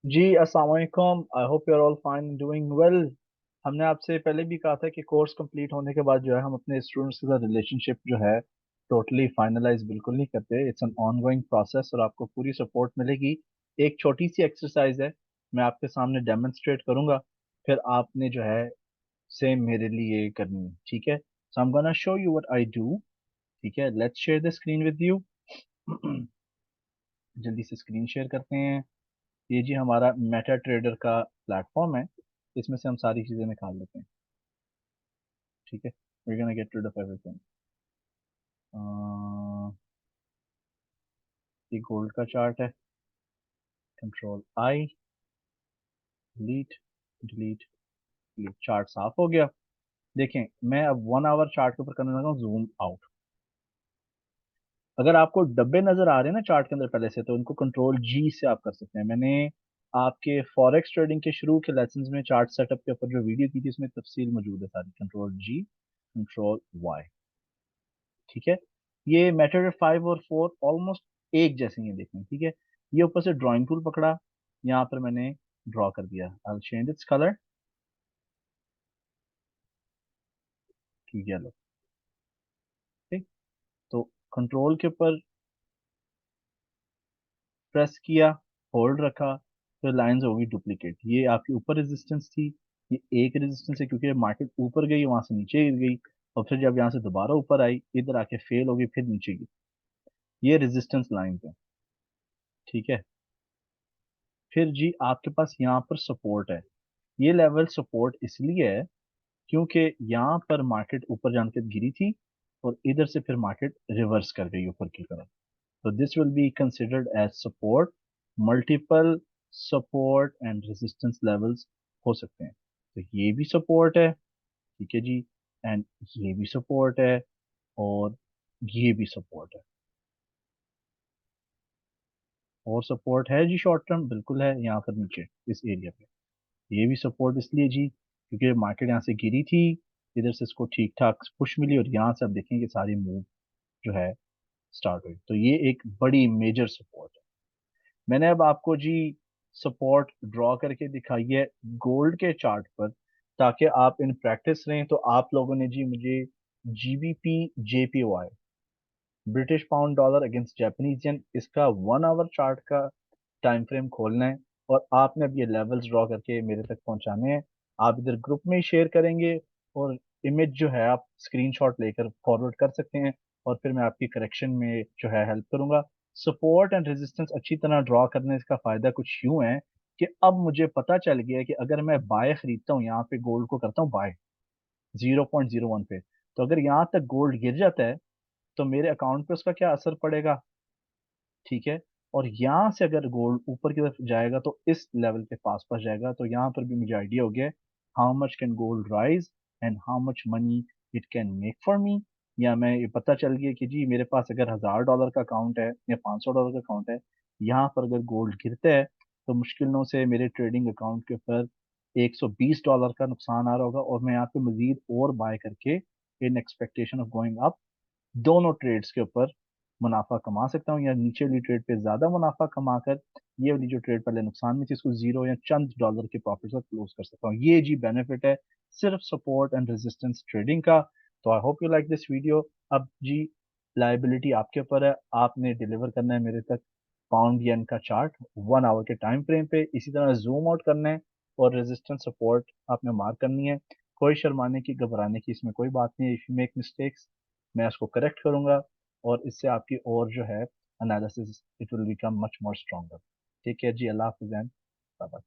जी अस्सलाम वालेकुम। I hope you are all fine doing well. हमने आपसे पहले भी कहा था कि कोर्स कंप्लीट होने के बाद जो है हम अपने स्टूडेंट्स के साथ रिलेशनशिप जो है टोटली फाइनलाइज बिल्कुल नहीं करते। इट्स एन ऑनगोइंग प्रोसेस और आपको पूरी सपोर्ट मिलेगी। एक छोटी सी एक्सरसाइज है, मैं आपके सामने डेमोन्स्ट्रेट करूंगा, फिर आपने जो है सेम मेरे लिए करनी है, ठीक है। So I am gonna show you what I do. ठीक है, let's share the screen with you. जल्दी से स्क्रीन शेयर करते हैं। ये जी हमारा मेटा ट्रेडर का प्लेटफॉर्म है, इसमें से हम सारी चीजें निकाल लेते हैं। ठीक है, we gonna get rid of everything. ये गोल्ड का चार्ट है। Control I, delete, delete, delete. Chart साफ हो गया। देखें, मैं अब 1 आवर चार्ट के ऊपर करने लगा हूँ जूम आउट। अगर आपको डब्बे नजर आ रहे हैं ना चार्ट के अंदर पहले से, तो उनको कंट्रोल जी से आप कर सकते हैं। मैंने आपके फॉरेक्स ट्रेडिंग के शुरू के लेसन में चार्ट सेटअप के ऊपर जो वीडियो की थी उसमें तफसील मौजूद है सारी। कंट्रोल जी, कंट्रोल वाई। ठीक है, ये मेथड 5 और 4 ऑलमोस्ट एक जैसे ही हैं, देखें। ठीक है, ये ऊपर से ड्राइंग टूल पकड़ा, यहाँ पर मैंने ड्रॉ कर दिया। I change its colour to yellow. ठीक, तो कंट्रोल के ऊपर प्रेस किया, होल्ड रखा, फिर लाइंस होगी डुप्लीकेट। ये आपकी ऊपर रेजिस्टेंस थी, ये एक रेजिस्टेंस है क्योंकि मार्केट ऊपर गई, वहां से नीचे गिर गई, और फिर जब यहाँ से दोबारा ऊपर आई, इधर आके फेल हो गई, फिर नीचे गिरी। ये रेजिस्टेंस लाइन है। ठीक है, फिर जी आपके पास यहाँ पर सपोर्ट है। ये लेवल सपोर्ट इसलिए है क्योंकि यहाँ पर मार्केट ऊपर जाकर गिरी थी और इधर से फिर मार्केट रिवर्स कर गई ऊपर की तरफ। तो this will be considered as support. Multiple support and resistance levels हो सकते हैं। तो ये भी सपोर्ट है, ठीक है जी, एंड ये भी सपोर्ट है, और ये भी सपोर्ट है। और सपोर्ट है जी, शॉर्ट टर्म बिल्कुल है यहाँ पर नीचे इस एरिया पे। ये भी सपोर्ट इसलिए जी क्योंकि मार्केट यहाँ से गिरी थी, इधर से इसको ठीक ठाक पुश मिली, और यहाँ से आप देखेंगे सारी मूव जो है स्टार्ट हुई। तो ये एक बड़ी मेजर सपोर्ट है। मैंने अब आपको जी सपोर्ट ड्रॉ करके दिखाई है गोल्ड के चार्ट पर, ताकि आप इन प्रैक्टिस रहें। तो आप लोगों ने जी मुझे GBP JPY, British pound dollar against Japanese yen, इसका 1 आवर चार्ट का टाइम फ्रेम खोलना है, और आपने अब ये लेवल्स ड्रॉ करके मेरे तक पहुंचाने हैं। आप इधर ग्रुप में ही शेयर करेंगे, और इमेज जो है आप स्क्रीनशॉट लेकर फॉरवर्ड कर सकते हैं, और फिर मैं आपकी करेक्शन में जो है हेल्प करूंगा। सपोर्ट एंड रेजिस्टेंस अच्छी तरह ड्रॉ करने का फायदा कुछ यूं है कि अब मुझे पता चल गया है कि अगर मैं बाय खरीदता हूँ, यहाँ पे गोल्ड को करता हूँ बाय 0.01 पे, तो अगर यहाँ तक गोल्ड गिर जाता है तो मेरे अकाउंट पे उसका क्या असर पड़ेगा। ठीक है, और यहाँ से अगर गोल्ड ऊपर की तरफ जाएगा तो इस लेवल के पास पास जाएगा। तो यहाँ पर भी मुझे आइडिया हो गया how much can gold rise and how much money it can make for me. या मैं ये पता चल गया कि जी मेरे पास अगर $1000 का अकाउंट है या $500 का अकाउंट है, यहाँ पर अगर गोल्ड गिरता है तो मुश्किलों से मेरे ट्रेडिंग अकाउंट के ऊपर $120 का नुकसान आ रहा होगा, और मैं यहाँ पे मजीद और बाय करके इन एक्सपेक्टेशन ऑफ गोइंग अप दोनों ट्रेड्स के ऊपर मुनाफा कमा सकता हूँ, या नीचे वाली ट्रेड पे ज्यादा मुनाफा कमा कर ये वाली जो ट्रेड पहले नुकसान में थी इसको जीरो या चंद डॉलर के प्रॉफिट से क्लोज कर सकता हूँ। ये जी बेनिफिट है सिर्फ सपोर्ट एंड रेजिस्टेंस ट्रेडिंग का। तो आई hope you like this video. अब जी लाइबिलिटी आपके ऊपर है, आपने डिलीवर करना है मेरे तक पाउंड येन का चार्ट 1 आवर के टाइम फ्रेम पे। इसी तरह जूम आउट करना है, और रेजिस्टेंस सपोर्ट आपने मार्क करनी है। कोई शर्माने की घबराने की इसमें कोई बात नहीं है। इफ यू मेक मिस्टेक्स, मैं उसको करेक्ट करूंगा, और इससे आपकी और जो है analysis it will become much more stronger. Take care जी, अल्लाह हाफिज़ एंड बाय बाय।